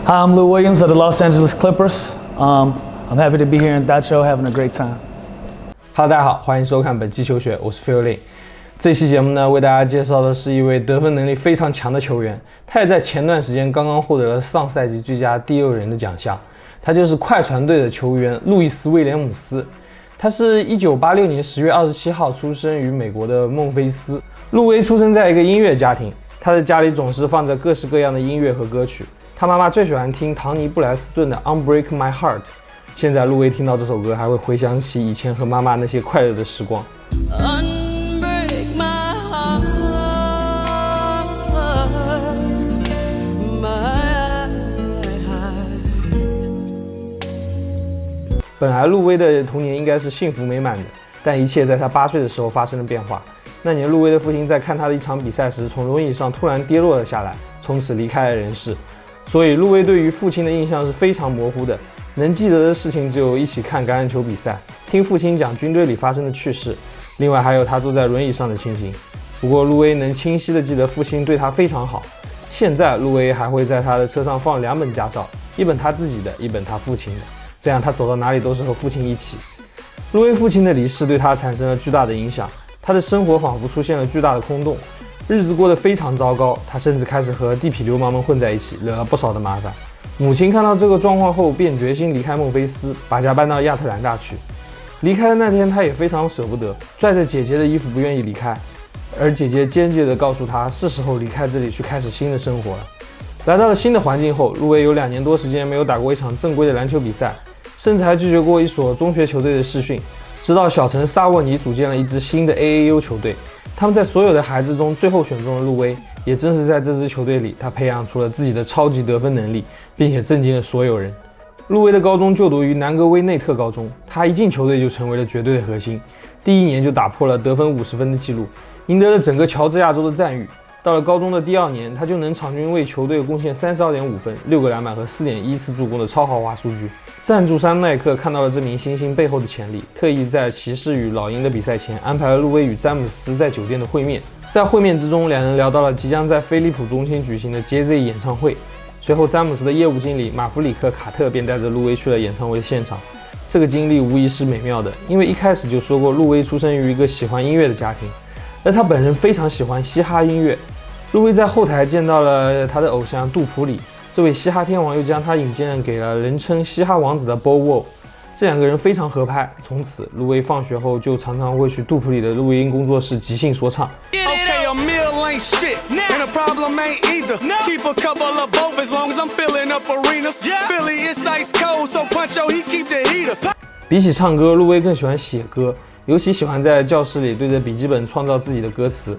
Hi, I'm Lou Williams of the Los Angeles Clippers. I'm happy to be here in Dacho, having a great time. Hello， 大家好，欢迎收看本期球学，我是 Phil Lin。这期节目呢，为大家介绍的是一位得分能力非常强的球员，他也在前段时间刚刚获得了上赛季最佳第6人的奖项。他就是快船队的球员路易斯·威廉姆斯。他是1986年10月27号出生于美国的孟菲斯。路威出生在一个音乐家庭，他的家里总是放着各式各样的音乐和歌曲。他妈妈最喜欢听唐尼·布莱斯顿的《Unbreak My Heart》。现在路威听到这首歌，还会回想起以前和妈妈那些快乐的时光。本来路威的童年应该是幸福美满的，但一切在他8岁的时候发生了变化。那年路威的父亲在看他的一场比赛时，从轮椅上突然跌落了下来，从此离开了人世。所以路威对于父亲的印象是非常模糊的，能记得的事情只有一起看橄榄球比赛，听父亲讲军队里发生的趣事，另外还有他坐在轮椅上的情形。不过路威能清晰地记得父亲对他非常好。现在路威还会在他的车上放2本驾照，一本他自己的，一本他父亲的，这样他走到哪里都是和父亲一起。路威父亲的离世对他产生了巨大的影响，他的生活仿佛出现了巨大的空洞，日子过得非常糟糕，他甚至开始和地痞流氓们混在一起，惹了不少的麻烦。母亲看到这个状况后，便决心离开孟菲斯，把家搬到亚特兰大去。离开的那天，他也非常舍不得，拽着姐姐的衣服不愿意离开，而姐姐坚决地告诉他，是时候离开这里，去开始新的生活了。来到了新的环境后，路威有2年多时间没有打过一场正规的篮球比赛，甚至还拒绝过一所中学球队的试训。直到小城萨沃尼组建了一支新的 AAU 球队，他们在所有的孩子中最后选中了路威，也正是在这支球队里，他培养出了自己的超级得分能力，并且震惊了所有人。路威的高中就读于南格威内特高中，他一进球队就成为了绝对的核心，第1年就打破了得分50分的记录，赢得了整个乔治亚州的赞誉。到了高中的第2年，他就能场均为球队贡献32.5分、6个篮板和4.1次助攻的超豪华数据。赞助商耐克看到了这名新星背后的潜力，特意在骑士与老鹰的比赛前安排了路威与詹姆斯在酒店的会面。在会面之中，2人聊到了即将在飞利浦中心举行的 Jay-Z 演唱会。随后，詹姆斯的业务经理马弗里克·卡特便带着路威去了演唱会现场。这个经历无疑是美妙的，因为一开始就说过，路威出生于一个喜欢音乐的家庭，而他本人非常喜欢嘻哈音乐。路威在后台见到了他的偶像杜普里，这位嘻哈天王又将他引荐给了人称嘻哈王子的 Bo Wall， 这2个人非常合拍。从此，路威放学后就常常会去杜普里的录音工作室即兴说唱。比起唱歌，路威更喜欢写歌，尤其喜欢在教室里对着笔记本创造自己的歌词。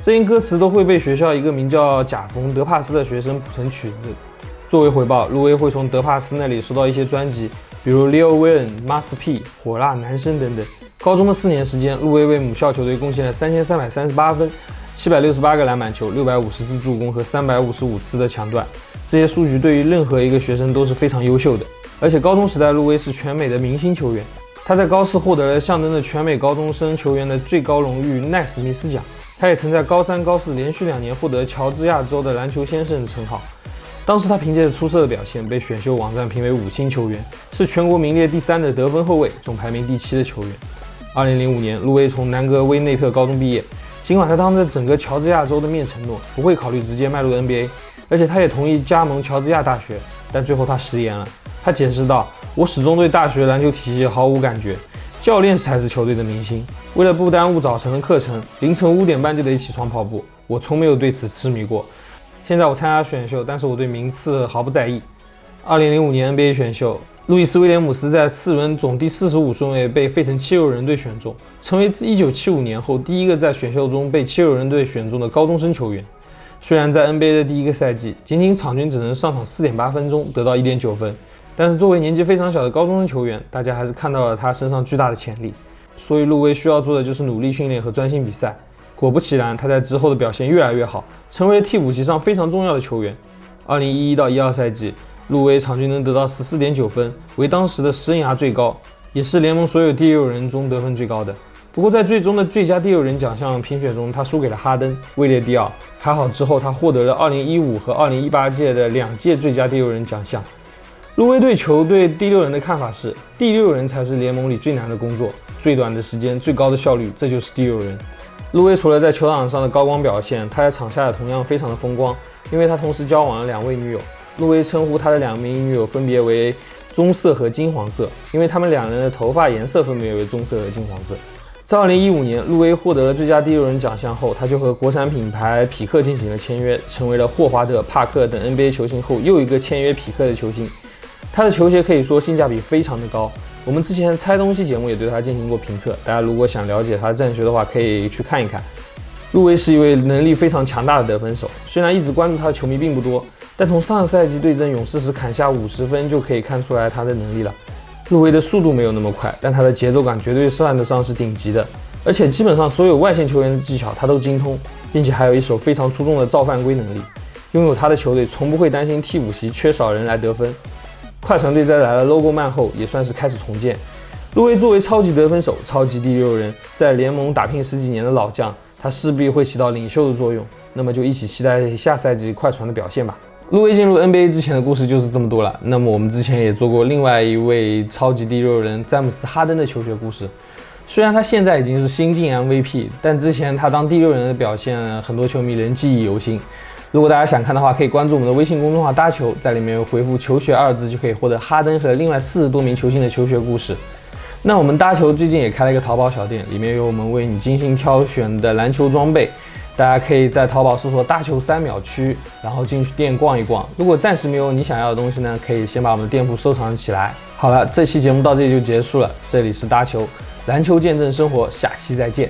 这些歌词都会被学校一个名叫贾冯·德帕斯的学生谱成曲子。作为回报，路威会从德帕斯那里收到一些专辑，比如 Lil Wayne、Master P、火辣男生等等。高中的4年时间，路威为母校球队贡献了3338分、768个篮板球、650次助攻和355次的抢断。这些数据对于任何一个学生都是非常优秀的。而且高中时代，路威是全美的明星球员。他在高4获得了象征着全美高中生球员的最高荣誉奈史密斯奖。他也曾在高3、高4连续2年获得乔治亚州的篮球先生的称号。当时他凭借着出色的表现，被选秀网站评为5星球员，是全国名列第3的得分后卫，总排名第7的球员。2005年，路威从南格威内特高中毕业。尽管他当着整个乔治亚州的面承诺不会考虑直接迈入 NBA， 而且他也同意加盟乔治亚大学，但最后他食言了。他解释道：“我始终对大学篮球体系毫无感觉。教练才是球队的明星。为了不耽误早晨的课程，凌晨5点半就得起床跑步。我从没有对此痴迷过。现在我参加选秀，但是我对名次毫不在意。”2005年 NBA 选秀，路易斯·威廉姆斯在4轮总第45顺位被费城76人队选中，成为自1975年后第一个在选秀中被76人队选中的高中生球员。虽然在 NBA 的第1个赛季，仅仅场均只能上场 4.8 分钟，得到 1.9 分。但是作为年纪非常小的高中生球员，大家还是看到了他身上巨大的潜力，所以路威需要做的就是努力训练和专心比赛。果不其然，他在之后的表现越来越好，成为了替补席上非常重要的球员。2011到12赛季，路威场均能得到 14.9 分，为当时的生涯最高，也是联盟所有第6人中得分最高的。不过在最终的最佳第六人奖项评选中，他输给了哈登、威廉迪奥。还好之后他获得了2015和2018届的2届最佳第六人奖项。路威对球队第六人的看法是，第六人才是联盟里最难的工作，最短的时间，最高的效率，这就是第六人。路威除了在球场上的高光表现，他在场下也同样非常的风光，因为他同时交往了2位女友。路威称呼他的2名女友分别为棕色和金黄色，因为他们2人的头发颜色分别为棕色和金黄色。在2015年，路威获得了最佳第六人奖项后，他就和国产品牌匹克进行了签约，成为了霍华德、帕克等 NBA 球星后又一个签约匹克的球星。他的球鞋可以说性价比非常的高，我们之前猜东西节目也对他进行过评测，大家如果想了解他的战学的话，可以去看一看。路威是一位能力非常强大的得分手，虽然一直关注他的球迷并不多，但从上个赛季对阵勇士时砍下50分就可以看出来他的能力了。路威的速度没有那么快，但他的节奏感绝对算得上是顶级的，而且基本上所有外线球员的技巧他都精通，并且还有一手非常出众的造犯规能力。拥有他的球队从不会担心替补席缺少人来得分。快船队在来了 Logo Man 后也算是开始重建。路威作为超级得分手、超级第六人，在联盟打拼10几年的老将，他势必会起到领袖的作用。那么就一起期待下赛季快船的表现吧。路威进入 NBA 之前的故事就是这么多了。那么我们之前也做过另外一位超级第六人詹姆斯·哈登的求学故事。虽然他现在已经是新晋 MVP， 但之前他当第六人的表现，很多球迷仍记忆犹新。如果大家想看的话，可以关注我们的微信公众号“搭球”，在里面回复“求学”2字，就可以获得哈登和另外40多名球星的求学故事。那我们搭球最近也开了一个淘宝小店，里面有我们为你精心挑选的篮球装备。大家可以在淘宝搜索大球3秒区，然后进去店逛一逛。如果暂时没有你想要的东西呢，可以先把我们的店铺收藏起来。好了，这期节目到这里就结束了。这里是搭球，篮球见证生活，下期再见。